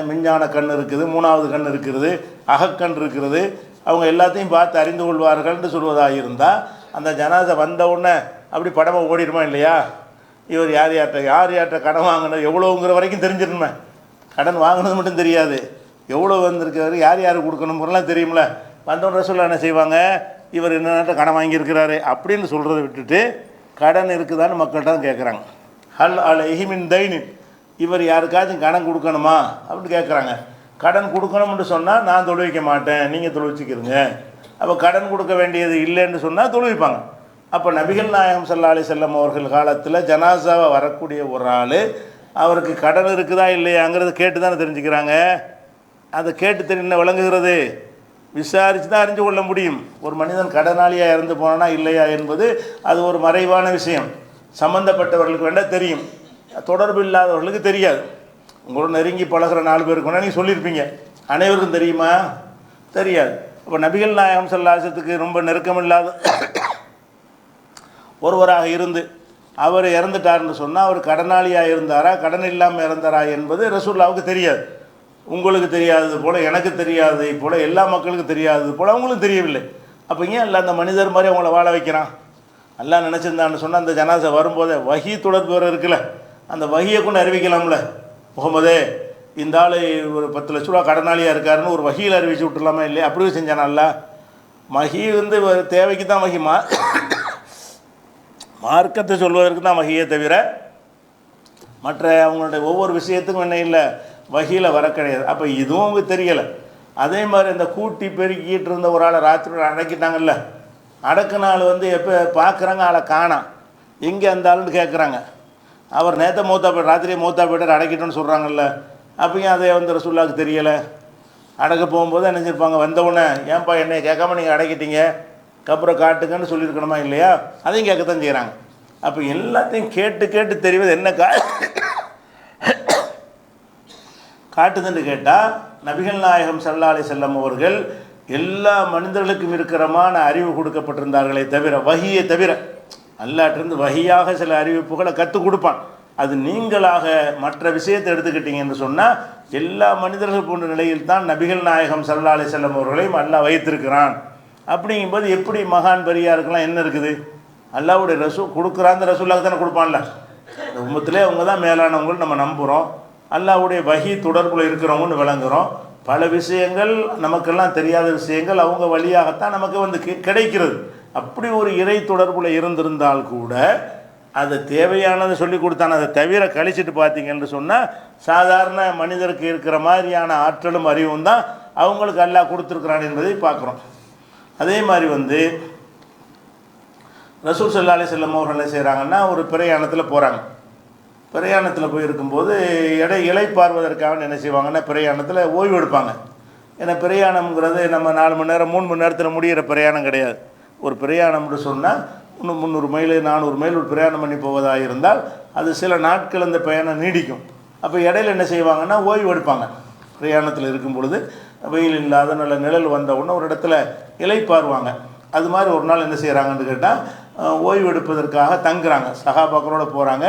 விஞ்ஞான கண் இருக்குது, மூணாவது கண் இருக்கிறது, அகக்கண் இருக்கிறது, அவங்க எல்லாத்தையும் பார்த்து அறிந்து கொள்வார்கள்னு சொல்வதாக இருந்தால், அந்த ஜனாசா வந்த உடனே அப்படி படமாக ஓடிடுமா இல்லையா? இவர் யார் யார்கிட்ட கடன் வாங்கினது எவ்வளோங்கிற வரைக்கும் தெரிஞ்சிடணுமே. கடன் வாங்கினது மட்டும் தெரியாது, எவ்வளோ வந்திருக்காரு, யார் யாருக்கு கொடுக்கணுங்கிறலாம் தெரியுமில்ல. வந்தவன் ரசூலுல்லாஹ் என்ன செய்வாங்க, இவர் என்ன கடன் வாங்கியிருக்கிறாரு அப்படின்னு சொல்கிறத விட்டுட்டு கடன் இருக்குதான்னு மக்கள்கிட்ட தான் கேட்குறாங்க. ஹல் அலைஹி மின் தைனின், இவர் யாருக்காச்சும் கடன் கொடுக்கணுமா அப்படின்னு கேட்குறாங்க. கடன் கொடுக்கணும்னு சொன்னால் நான் தொழுவிக்க மாட்டேன், நீங்கள் தொழுவிச்சிக்கிறங்க. அப்போ கடன் கொடுக்க வேண்டியது இல்லைன்னு சொன்னால் தொழுவிப்பாங்க. அப்போ நபிகள் நாயகம் ஸல்லல்லாஹு அலைஹி வஸல்லம் அவர்கள் காலத்தில் ஜனாசாவை வரக்கூடிய ஒரு ஆள் அவருக்கு கடன் இருக்குதா இல்லையாங்கிறது கேட்டு தானே தெரிஞ்சுக்கிறாங்க. அதை கேட்டு தெரிஞ்ச விளங்குகிறது விசாரித்து தான் அறிஞ்சு கொள்ள முடியும். ஒரு மனிதன் கடனாளியாக இறந்து போனானா இல்லையா என்பது அது ஒரு மறைவான விஷயம். சம்மந்தப்பட்டவர்களுக்கு வேண்டாம் தெரியும், தொடர்பு இல்லாதவர்களுக்கு தெரியாது. உங்களோட நெருங்கி பழகிற 4 பேருக்கு வேணால் நீங்கள் சொல்லியிருப்பீங்க, அனைவருக்கும் தெரியுமா? தெரியாது. அப்போ நபிகள் நாயகம் ஸல்லல்லாஹு ரொம்ப நெருக்கமில்லாத ஒருவராக இருந்து அவர் இறந்துட்டார்னு சொன்னால் அவர் கடனாளியாக இருந்தாரா கடன் இல்லாமல் இறந்தாரா என்பது ரசூலுல்லாவுக்கு தெரியாது. உங்களுக்கு தெரியாதது போல் எனக்கு தெரியாததை போல் எல்லா மக்களுக்கும் தெரியாதது போல் அவங்களும் தெரியவில்லை. அப்போ ஏன் இல்லை அந்த மனிதர் மாதிரி அவங்கள வாழ வைக்கிறான்? எல்லாம் நினச்சிருந்தான்னு சொன்னால் அந்த ஜனாசா வரும்போதே வஹி தொடர்பு வர இருக்குல்ல, அந்த வஹியை கொண்டு அறிவிக்கலாம்ல. முகமதே இந்த ஆள் ஒரு 10 லட்ச ரூபா கடனாளியாக இருக்காருன்னு ஒரு வஹியில் அறிவிச்சு விட்டுலாமா இல்லையா? அப்படியே செஞ்சானல்ல. வஹி தேவைக்கு தான் வஹி, மார்க்கத்தை சொல்வதற்கு தான் வஹியே தவிர மற்ற அவங்களுடைய ஒவ்வொரு விஷயத்துக்கும் என்ன இல்லை, வஹியில் வர கிடையாது. அப்போ இதுவும் அவங்க தெரியலை. அதே மாதிரி இந்த கூட்டி பெருக்கிட்டு இருந்த ஒரு ஆளை ராத்திரி அடக்கிட்டாங்கல்ல, அடக்குனாள் எப்போ பார்க்குறாங்க ஆளை காணாம், எங்கே அந்த ஆளுன்னு கேட்குறாங்க. அவர் நேற்று மூத்தா போய்ட்டு ராத்திரியே மூத்தா போய்ட்டு அடக்கிட்டோன்னு சொல்கிறாங்கல்ல. அப்பயும் அதை ரசூலுல்லாஹ்வுக்கு தெரியலை. அடக்க போகும்போது என்ன செஞ்சிருப்பாங்க, வந்தவுடனே ஏன்பா என்னை கேட்காம நீங்கள் அடக்கிட்டீங்க, அப்புறம் காட்டுங்கன்னு சொல்லியிருக்கணுமா இல்லையா? அதையும் கேட்கத்தான் செய்கிறாங்க. அப்போ எல்லாத்தையும் கேட்டு கேட்டு தெரிவது என்ன காட்டுதுன்னு கேட்டால், நபிகள் நாயகம் ஸல்லல்லாஹு அலைஹி வஸல்லம் அவர்கள் எல்லா மனிதர்களுக்கும் இருக்கிறமான அறிவு கொடுக்கப்பட்டிருந்தார்களே தவிர, வஹியை தவிர அல்லாஹ்விலிருந்து வஹியாக சில அறிவிப்புகளை கற்றுக் கொடுப்பான். அது நீங்களாக மற்ற விஷயத்தை எடுத்துக்கிட்டீங்கன்னு சொன்னால் எல்லா மனிதர்கள் போன்ற நிலையில் தான் நபிகள் நாயகம் ஸல்லல்லாஹு அலைஹி வஸல்லம் அவர்களையும் அல்லாஹ் வைத்திருக்கிறான். அப்படிங்கும்போது எப்படி மகான் பெரியாருக்கெல்லாம் என்ன இருக்குது? அல்லாஹ்வுடைய கொடுக்குறான், அந்த ரசூலுல்லாஹ் தானே கொடுப்பான்ல. இந்த உம்மத்திலே அவங்க தான் மேலானவங்கன்னு நம்ம நம்புகிறோம். அல்லாஹ்வுடைய வஹி தொடர்பில் இருக்கிறவங்கன்னு விளங்குகிறோம். பல விஷயங்கள் நமக்கெல்லாம் தெரியாத விஷயங்கள் அவங்க வழியாகத்தான் நமக்கு கிடைக்கிறது. அப்படி ஒரு இறை தொடர்பில் இருந்திருந்தால் கூட அது தேவையானதை சொல்லி கொடுத்தான. அதை தவிர கழிச்சிட்டு பார்த்தீங்கன்னு சொன்னால் சாதாரண மனிதருக்கு இருக்கிற மாதிரியான ஆற்றலும் அறிவும் தான் அவங்களுக்கு அல்லாஹ் கொடுத்துருக்குறான் என்பதை பார்க்குறோம். அதே மாதிரி ரசூல் ஸல்லல்லாஹு அலைஹி வஸல்லம் அவர்கள் என்ன செய்கிறாங்கன்னா, ஒரு பிரயாணத்தில் போகிறாங்க. பிரயாணத்தில் போயிருக்கும்போது இளைப்பாறுவதற்காக என்ன செய்வாங்கன்னா, பிரயாணத்தில் ஓய்வு எடுப்பாங்க. ஏன்னா பிரயாணம்ங்கிறது நம்ம 4 மணி நேரம் 3 மணி நேரத்தில் முடிகிற பிரயாணம் கிடையாது. ஒரு பிரயாணம்னு சொன்னால் இன்னும் 300 மைல் 400 மைல் ஒரு பிரயாணம் பண்ணி போவதாக இருந்தால் அது சில நாட்கள் அந்த பயணம் நீடிக்கும். அப்போ இடையில என்ன செய்வாங்கன்னா, ஓய்வு எடுப்பாங்க. பிரயாணத்தில் இருக்கும் பொழுது வெயில் இல்லாத நல்ல நிழல் வந்த உடனே ஒரு இடத்துல இளைப்பாறுவாங்க. அது மாதிரி ஒரு நாள் என்ன செய்கிறாங்கன்னு கேட்டால், ஓய்வு எடுப்பதற்காக தங்குறாங்க. சஹாபாக்களோடு போகிறாங்க.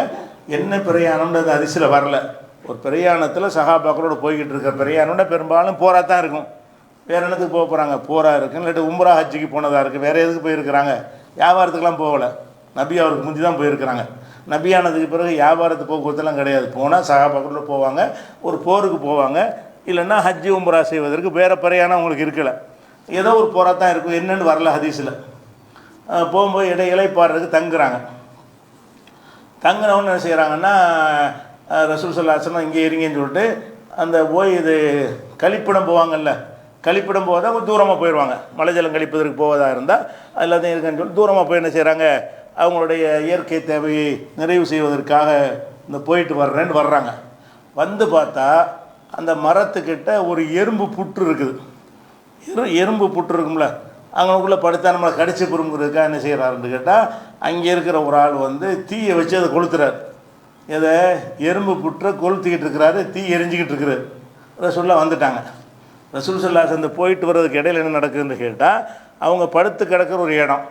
என்ன பிரயாணம்ன்றது அதிசயில் வரல. ஒரு பிரயாணத்தில் சஹாபாக்களோடு போய்கிட்டு இருக்கிற பிரயாணம்னா பெரும்பாலும் போராக தான் இருக்கும். வேறு என்னத்துக்கு போக போகிறாங்க? போராக இருக்குன்னு இல்லாட்டி உம்ரா ஹஜ்ஜுக்கு போனதாக இருக்குது. வேறு எதுக்கு போயிருக்கிறாங்க? வியாபாரத்துக்கெலாம் போகலை. நபி அவருக்கு முந்தி தான் போயிருக்கிறாங்க. நபியானதுக்கு பிறகு வியாபாரத்து போக்குவரத்துலாம் கிடையாது. போனால் சஹாபாக்களோடு போவாங்க, ஒரு போருக்கு போவாங்க, இல்லைன்னா ஹஜ்ஜு உம்ரா செய்வதற்கு வேறு பிரயாணம் அவங்களுக்கு இருக்கலை. ஏதோ ஒரு போராக தான் இருக்கும். என்னென்னு வரல ஹதீஸில். போகும்போது இளைப்பாடுறதுக்கு தங்குறாங்க. தங்கினவொன்னு என்ன செய்கிறாங்கன்னா, ரசூல் ஸல்லல்லாஹு அலைஹி வஸல்லம் இங்கே இருங்கன்னு சொல்லிட்டு அந்த இது கழிப்பிடம் போவாங்கல்ல, கழிப்பிடம் போவதாக கொஞ்சம் தூரமாக போயிடுவாங்க. மலை ஜலம் கழிப்பதற்கு போவதாக இருந்தால் எல்லாத்தையும் இருக்குன்னு சொல்லி தூரமாக போய் என்ன செய்கிறாங்க, அவங்களுடைய இயற்கை தேவையை நிறைவு செய்வதற்காக இந்த போயிட்டு வர்றேன்னு வர்றாங்க. வந்து பார்த்தா அந்த மரத்துக்கிட்ட ஒரு எறும்பு புற்று இருக்குது. எறும்பு புற்று இருக்கும்ல, அவங்களுக்குள்ளே படுத்தா நம்மளை கடிச்சு பொறுங்கிறதுக்காக என்ன செய்கிறாருன்னு கேட்டால், அங்கே இருக்கிற ஒரு ஆள் தீயை வச்சு அதை கொளுத்துறாரு. இதை எறும்பு புற்றை கொளுத்திக்கிட்டு இருக்கிறாரு, தீ எரிஞ்சிக்கிட்டு இருக்கிறாரு. ரசூலுல்லாஹ் வந்துட்டாங்க. ரசூல் ஸல்லல்லாஹு அலைஹி போயிட்டு வர்றதுக்கு இடையில் என்ன நடக்குதுன்னு கேட்டால், அவங்க படுத்து கிடக்கிற ஒரு இடம்.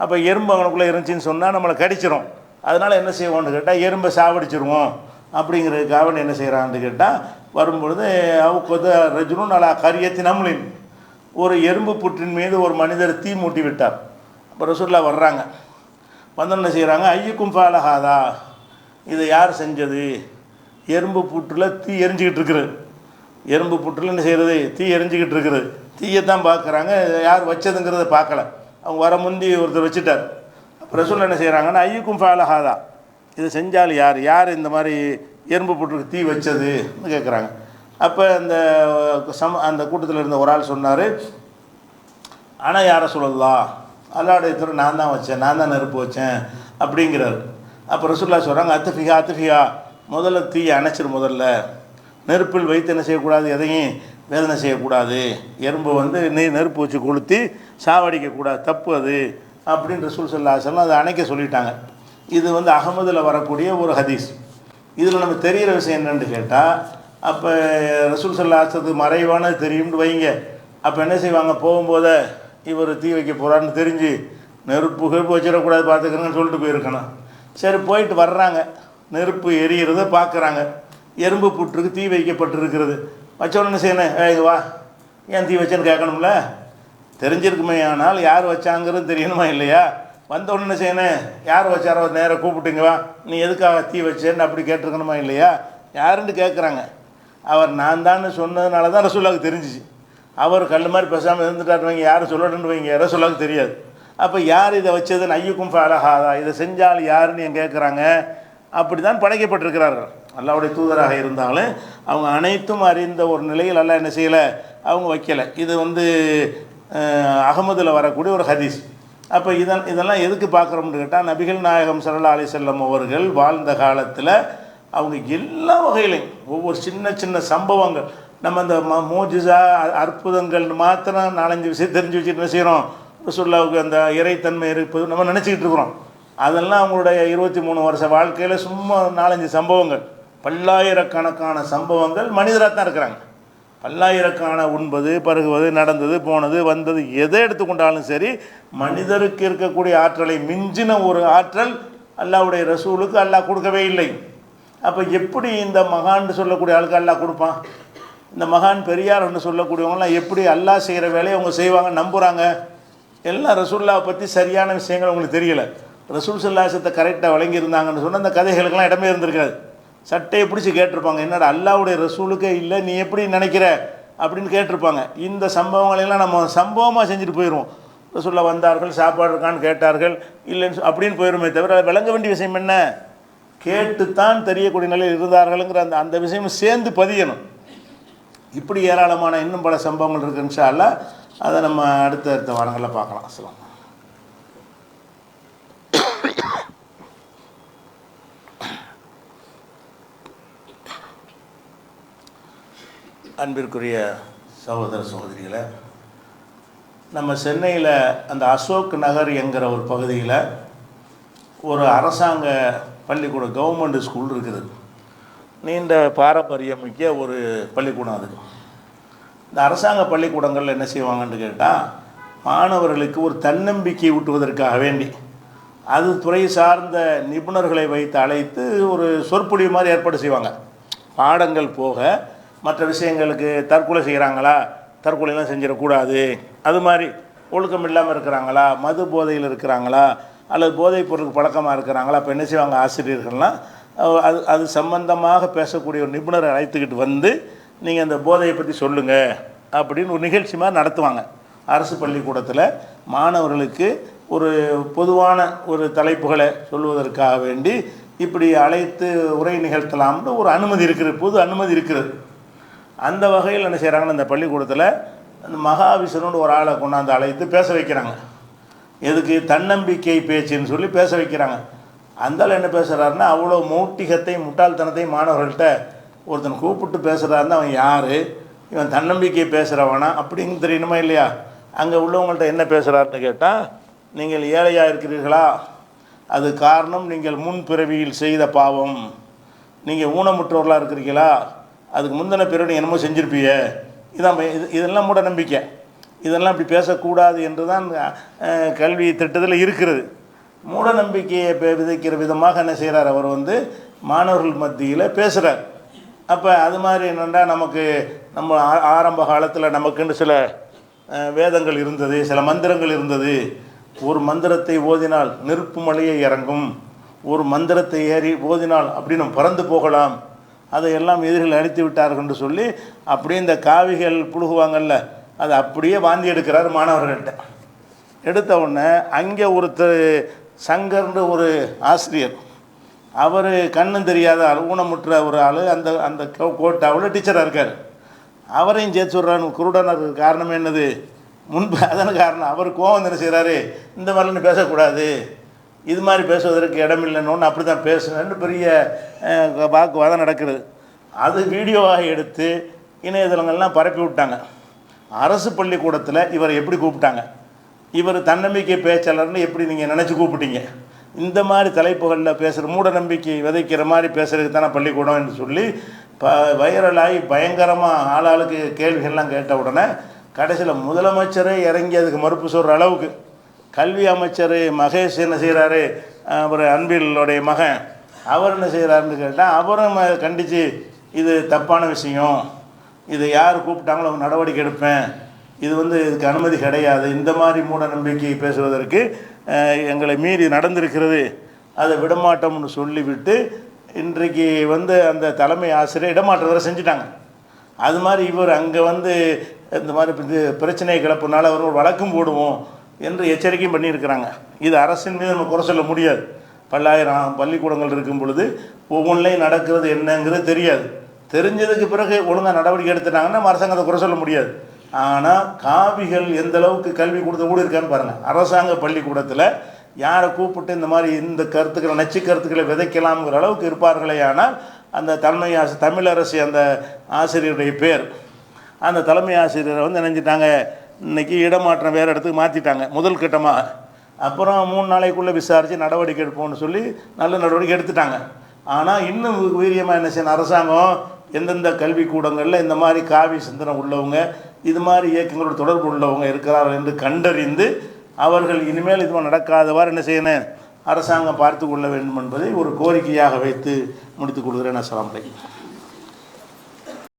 அப்போ எறும்பு அவனுக்குள்ளே இருந்துச்சின்னு சொன்னால் நம்மளை கடிச்சிரும். அதனால் என்ன செய்வோம்னு கேட்டால், எறும்பை சாவடிச்சிருவோம் அப்படிங்கிறதுக்காக என்ன செய்கிறான்னு கேட்டால், வரும்பொழுது அவுக்கொத ரஜுலுன் அலா கரியத்தின் அம்லின், ஒரு எறும்பு புற்றின் மீது ஒரு மனிதர் தீ மூட்டி விட்டார். அப்போ ரசூலுல்லாஹ் வர்றாங்க. வந்து என்ன செய்கிறாங்க, ஐயுக்கும் ஃபாலஹாதா, இதை யார் செஞ்சது? எறும்பு புற்றில் தீ எரிஞ்சிக்கிட்டு இருக்குது. எறும்பு புற்றில் என்ன செய்கிறது, தீ எரிஞ்சிக்கிட்டு இருக்குது. தீயைத்தான் பார்க்குறாங்க, யார் வச்சதுங்கிறத பார்க்கல. அவங்க வர முந்தி ஒருத்தர் வச்சுட்டார். அப்போ ரசூலுல்லாஹ் என்ன செய்கிறாங்கன்னா, ஐயுக்கும் ஃபாலஹாதா, இதை செஞ்சால் யார், யார் இந்த மாதிரி எறும்பு புற்றுக்கு தீ வச்சதுன்னு கேட்குறாங்க. அப்போ அந்த கூட்டத்தில் இருந்த ஒரு ஆள் சொன்னார், ஆனால் யாரை சொல்லலாம், அல்லாஹ்வுடைய தூதர் நான் தான் வச்சேன், நான் தான் நெருப்பு வச்சேன் அப்படிங்கிறார். அப்போ ரசூலுல்லாஹ் சொல்கிறாங்க, அத்துஃபியா முதல்ல தீயை அணைச்சிரு, முதல்ல நெருப்பில் வைத்து என்ன செய்யக்கூடாது, எதையும் வேதனை செய்யக்கூடாது, எறும்பு வந்து நெருப்பு வச்சு கொளுத்தி சாவடிக்கக்கூடாது, தப்பு அது அப்படின்னு ரசூல் ஸல்லல்லாஹு அலைஹி வஸல்லம் அதை அணைக்க சொல்லிட்டாங்க. இது வந்து அகமதில் வரக்கூடிய ஒரு ஹதீஸ். இதில் நம்ம தெரிகிற விஷயம் என்னென்னு கேட்டால், அப்போ ரசூல் ஸல்லல்லாஹு அலைஹி வஸல்லம் மறைவானது தெரியும்னு வைங்க. அப்போ என்ன செய்வாங்க, போகும்போதே இவர் தீ வைக்க போகிறான்னு தெரிஞ்சு நெருப்பு வச்சிடக்கூடாது பார்த்துக்கிறேங்கன்னு சொல்லிட்டு போயிருக்கணும். சரி, போயிட்டு வர்றாங்க, நெருப்பு எரிகிறத பார்க்குறாங்க, எறும்பு புற்றுக்கு தீ வைக்கப்பட்டிருக்கிறது. வச்சோன்னு செய்யணும், இங்கே வா, ஏன் தீ வச்சேன்னு கேட்கணும்ல, தெரிஞ்சிருக்குமே. ஆனால் யார் வச்சாங்கிறது தெரியணுமா இல்லையா? வந்தோடனே என்ன செய்யணும், யார் வச்சாரோ நேராக கூப்பிட்டுங்க, வா, நீ எதுக்காக தீ வச்சேன்னு அப்படி கேட்டிருக்கணுமா இல்லையா? யாருன்னு கேட்குறாங்க. அவர் நான் தான் சொன்னதுனால தான் ரசூலுல்லாஹ்வுக்கு தெரிஞ்சிச்சு. அவர் கல் மாதிரி பேசாமல் இருந்துட்டாரு வைங்க, யாரும் சொல்லணுன்னு வைங்க, ரசூலுல்லாஹ்வுக்கு தெரியாது. அப்போ யார் இதை வச்சதுன்னு ஐயுக்கும் ஃபஅலஹாதா, இதை செஞ்சால் யாருன்னு என் கேட்குறாங்க. அப்படி தான் படைக்கப்பட்டிருக்கிறார்கள். அல்லாஹ்வுடைய தூதராக இருந்தாலும் அவங்க அனைத்தும் அறிந்த ஒரு நிலையில் அல்லாஹ் என்ன செய்யலை, அவங்க வைக்கலை. இது வந்து அகமதில் வரக்கூடிய ஒரு ஹதீஸ். அப்போ இதெல்லாம் எதுக்கு பார்க்குறோம்னு கேட்டால், நபிகள் நாயகம் ஸல்லல்லாஹு அலைஹி வஸல்லம் அவர்கள் வாழ்ந்த காலத்தில் அவங்க எல்லா வகையிலையும் ஒவ்வொரு சின்ன சின்ன சம்பவங்கள், நம்ம அந்த மோஜிசா அற்புதங்கள் மாத்திரம் 4-5 விஷயம் தெரிஞ்சு வச்சுட்டு என்ன செய்கிறோம், ரசூலுல்லாஹ்வுக்கு அந்த இறைத்தன்மை இருப்பது நம்ம நினச்சிக்கிட்டு இருக்கிறோம். அதெல்லாம் அவங்களுடைய 23 வருஷ வாழ்க்கையில் சும்மா 4-5 சம்பவங்கள், பல்லாயிரக்கணக்கான சம்பவங்கள் மனிதராக தான் இருக்கிறாங்க. பல்லாயிரக்கான உண்பது, பருகுவது, நடந்தது, போனது, வந்தது, எதை எடுத்துக்கொண்டாலும் சரி, மனிதருக்கு இருக்கக்கூடிய ஆற்றலை மிஞ்சின ஒரு ஆற்றல் அல்லாஹ்வுடைய ரசூலுக்கு அல்லாஹ் கொடுக்கவே இல்லை. அப்போ எப்படி இந்த மகான்னு சொல்லக்கூடிய ஆளுக்கு அல்லாஹ் கொடுப்பான்? இந்த மகான் பெரியார்னு சொல்லக்கூடியவங்களாம் எப்படி அல்லாஹ் செய்கிற வேலையை அவங்க செய்வாங்க, நம்புகிறாங்க? எல்லாம் ரசூலுல்லாஹை பற்றி சரியான விஷயங்கள் அவங்களுக்கு தெரியலை. ரசூல் ஸல்லல்லாஹு அலைஹி வஸல்லம் கரெக்டாக வழங்கியிருந்தாங்கன்னு சொன்னால் அந்த கதைகளுக்கெல்லாம் இடமே இருந்திருக்காது. சட்டையை பிடிச்சி கேட்டிருப்பாங்க, என்னடா அல்லாஹ்வுடைய ரசூலுக்கே இல்லை, நீ எப்படி நினைக்கிற அப்படின்னு கேட்டிருப்பாங்க. இந்த சம்பவங்களெல்லாம் நம்ம சம்பவமாக செஞ்சுட்டு போயிடுவோம். ரசூலுல்லாஹ் வந்தார்கள், சாப்பாடு இருக்கான்னு கேட்டார்கள், இல்லைன்னு அப்படின்னு போயிடுமே தவிர விளங்க வேண்டிய விஷயம் என்ன, கேட்டுத்தான் தெரியக்கூடிய நிலையில் இருந்தார்களுங்கிற அந்த விஷயமும் சேர்ந்து பதியணும். இப்படி ஏராளமான இன்னும் பல சம்பவங்கள் இருக்குது. இன்ஷா அல்லாஹ் அதை நம்ம அடுத்த வாரங்களில் பார்க்கலாம். அஸ்ஸலாம். அன்பிற்குரிய சகோதர சகோதரிகளை, நம்ம சென்னையில் அந்த அசோக் நகர் என்கிற ஒரு பகுதியில் ஒரு அரசாங்க பள்ளிக்கூடம், கவர்மெண்ட் ஸ்கூல் இருக்குது. நீண்ட பாரம்பரியமிக்க ஒரு பள்ளிக்கூடம் அது. இந்த அரசாங்க பள்ளிக்கூடங்களில் என்ன செய்வாங்கன்னு கேட்டால், மாணவர்களுக்கு ஒரு தன்னம்பிக்கை ஊட்டுவதற்காக வேண்டி அது துறை சார்ந்த நிபுணர்களை வைத்து அழைத்து ஒரு சொற்பொழிவு மாதிரி ஏற்பாடு செய்வாங்க. பாடங்கள் போக மற்ற விஷயங்களுக்கு தற்கொலை செய்கிறாங்களா, தற்கொலைலாம் செஞ்சிடக்கூடாது, அது மாதிரி ஒழுக்கம் இல்லாமல் இருக்கிறாங்களா, மது போதையில் இருக்கிறாங்களா, அல்லது போதைப் பொருளுக்கு பழக்கமாக இருக்கிறாங்களா, அப்போ என்ன செய்வாங்க, ஆசிரியர்கள்லாம் அது சம்பந்தமாக பேசக்கூடிய ஒரு நிபுணரை அழைத்துக்கிட்டு வந்து நீங்கள் அந்த போதையை பற்றி சொல்லுங்கள் அப்படின்னு ஒரு நிகழ்ச்சி மாதிரி நடத்துவாங்க. அரசு பள்ளிக்கூடத்தில் மாணவர்களுக்கு ஒரு பொதுவான ஒரு தலைப்புகளை சொல்வதற்காக வேண்டி இப்படி அழைத்து உரை நிகழ்த்தலாம்னு ஒரு அனுமதி இருக்குது, பொது அனுமதி இருக்குது. அந்த வகையில் என்ன செய்கிறாங்கன்னா, இந்த பள்ளிக்கூடத்தில் அந்த மகாவிஷ்ணுன்னு ஒரு ஆளை கொண்டாந்து அழைத்து பேச வைக்கிறாங்க. எதுக்கு, தன்னம்பிக்கை பேச்சுன்னு சொல்லி பேச வைக்கிறாங்க. அந்தால் என்ன பேசுகிறாருன்னா, அவ்வளோ மௌட்டிகத்தை முட்டாள்தனத்தையும் மாணவர்கள்ட்ட ஒருத்தனை கூப்பிட்டு பேசுகிறாருன்னா அவன் யார், இவன் தன்னம்பிக்கை பேசுகிறவனா அப்படின்னு தெரியணுமா இல்லையா? அங்கே உள்ளவங்கள்ட்ட என்ன பேசுகிறாருன்னு கேட்டால், நீங்கள் ஏழையாக இருக்கிறீர்களா, அது காரணம் நீங்கள் முன் பிறவியில் செய்த பாவம். நீங்கள் ஊனமுற்றவர்களாக இருக்கிறீங்களா, அதுக்கு முந்தின பிறகு என்னமோ செஞ்சுருப்பீங்க. இதெல்லாம் மூட நம்பிக்கை. இதெல்லாம் இப்படி பேசக்கூடாது என்று தான் கல்வி திட்டத்தில் இருக்கிறது. மூட நம்பிக்கையை விதைக்கிற விதமாக என்ன செய்கிறார், அவர் வந்து மாணவர்கள் மத்தியில் பேசுகிறார். அப்போ அது மாதிரி என்னென்னா, நம்ம ஆரம்ப காலத்தில் நமக்குன்னு சில வேதங்கள் இருந்தது, சில மந்திரங்கள் இருந்தது. ஒரு மந்திரத்தை ஓதினால் நெருப்பு மலையை இறங்கும், ஒரு மந்திரத்தை ஏறி ஓதினால் அப்படி நம்ம பறந்து போகலாம், அதையெல்லாம் எதிரிகள் அழித்து விட்டார்கள் என்று சொல்லி அப்படியே இந்த காவிகள் புழுகுவாங்கள்ல, அதை அப்படியே வாந்தி எடுக்கிறார் மாணவர்கள்ட்ட. எடுத்த உடனே அங்கே ஒருத்தர் சங்கர்ன்ற ஒரு ஆசிரியர், அவர் கண்ணும் தெரியாத ஆள், ஊனமுற்ற ஒரு ஆள், அந்த கோட்டாவில் டீச்சராக இருக்கார். அவரையும் சேர்த்து சொல்கிறாரு, குருடனர். காரணம் என்னது, முன்பு அதன காரணம் அவர் கோவம் என்ன செய்கிறாரு, இந்த மாதிரிலாம் பேசக்கூடாது, இது மாதிரி பேசுவதற்கு இடமில்லைன்னு அப்படி தான் பேசுவேன்னு பெரிய வாக்குவாதம் நடக்கிறது. அது வீடியோவாக எடுத்து இணையதளங்கள்லாம் பரப்பி விட்டாங்க. அரசு பள்ளிக்கூடத்தில் இவரை எப்படி கூப்பிட்டாங்க, இவர் தன்னம்பிக்கை பேச்சாளர்னு எப்படி நீங்கள் நினச்சி கூப்பிட்டீங்க, இந்த மாதிரி தலைப்புகளில் பேசுகிற மூட நம்பிக்கை விதைக்கிற மாதிரி பேசுகிறதுக்கு தானே பள்ளிக்கூடம் என்று சொல்லி வைரலாகி பயங்கரமாக ஆளாளுக்கு கேள்விகள்லாம் கேட்ட உடனே கடைசியில் முதலமைச்சரே இறங்கி அதுக்கு மறுப்பு சொல்கிற அளவுக்கு கல்வி அமைச்சர் மகேஷ் என்ன செய்கிறாரு, அவர் அன்பிலுடைய மகன் அவர் என்ன செய்கிறாருன்னு கேட்டால் அவரும் கண்டித்து இது தப்பான விஷயம், இது யார் கூப்பிட்டாங்களோ அவங்க நடவடிக்கை எடுப்பேன், இது இதுக்கு அனுமதி கிடையாது, இந்த மாதிரி மூட நம்பிக்கை பேசுவதற்கு எங்களை மீறி நடந்திருக்கிறது, அதை விடமாட்டோம்னு சொல்லிவிட்டு இன்றைக்கு அந்த தலைமை ஆசிரியர் இடமாற்றம் வேறு செஞ்சுட்டாங்க. அது மாதிரி இவர் அங்கே இந்த மாதிரி பிரச்சனையை கிளப்புனால அவர் ஒரு வழக்கும் போடுவோம் என்று எச்சரிக்கையும் பண்ணியிருக்கிறாங்க. இது அரசின் மீது நம்ம குறை சொல்ல முடியாது. பல்லாயிரம் பள்ளிக்கூடங்கள் இருக்கும் பொழுது ஒவ்வொன்றிலையும் நடக்கிறது என்னங்கிறது தெரியாது. தெரிஞ்சதுக்கு பிறகு ஒழுங்காக நடவடிக்கை எடுத்துட்டாங்கன்னா அரசாங்கத்தை குறை சொல்ல முடியாது. ஆனால் காவிகள் எந்த அளவுக்கு கல்வி கொடுத்த கூட இருக்கான்னு பாருங்கள். அரசாங்க பள்ளிக்கூடத்தில் யாரை கூப்பிட்டு இந்த மாதிரி இந்த கருத்துக்களை நச்சு கருத்துக்களை விதைக்கலாம்ங்கிற அளவுக்கு இருப்பார்களே. ஆனால் அந்த தமிழரசி அந்த ஆசிரியருடைய பேர், அந்த தலைமை ஆசிரியரை நினைஞ்சிட்டாங்க இன்றைக்கி இடமாற்றம் வேறு இடத்துக்கு மாற்றிட்டாங்க முதல் கட்டமாக. அப்புறம் 3 நாளைக்குள்ளே விசாரித்து நடவடிக்கை எடுப்போம்னு சொல்லி நல்ல நடவடிக்கை எடுத்துட்டாங்க. ஆனால் இன்னும் வீரியமாக என்ன செய்யணும், அரசாங்கம் எந்தெந்த கல்விக்கூடங்களில் இந்த மாதிரி காவி சிந்தனை உள்ளவங்க இது மாதிரி இயக்கங்களோட தொடர்பு உள்ளவங்க இருக்கிறார்கள் என்று கண்டறிந்து அவர்கள் இனிமேல் இதுவும் நடக்காதவாறு என்ன செய்யணும், அரசாங்கம் பார்த்து கொள்ள வேண்டும் என்பதை ஒரு கோரிக்கையாக வைத்து முடித்துக் கொள்கிறேன். அஸ்ஸலாமு அலைக்கும்.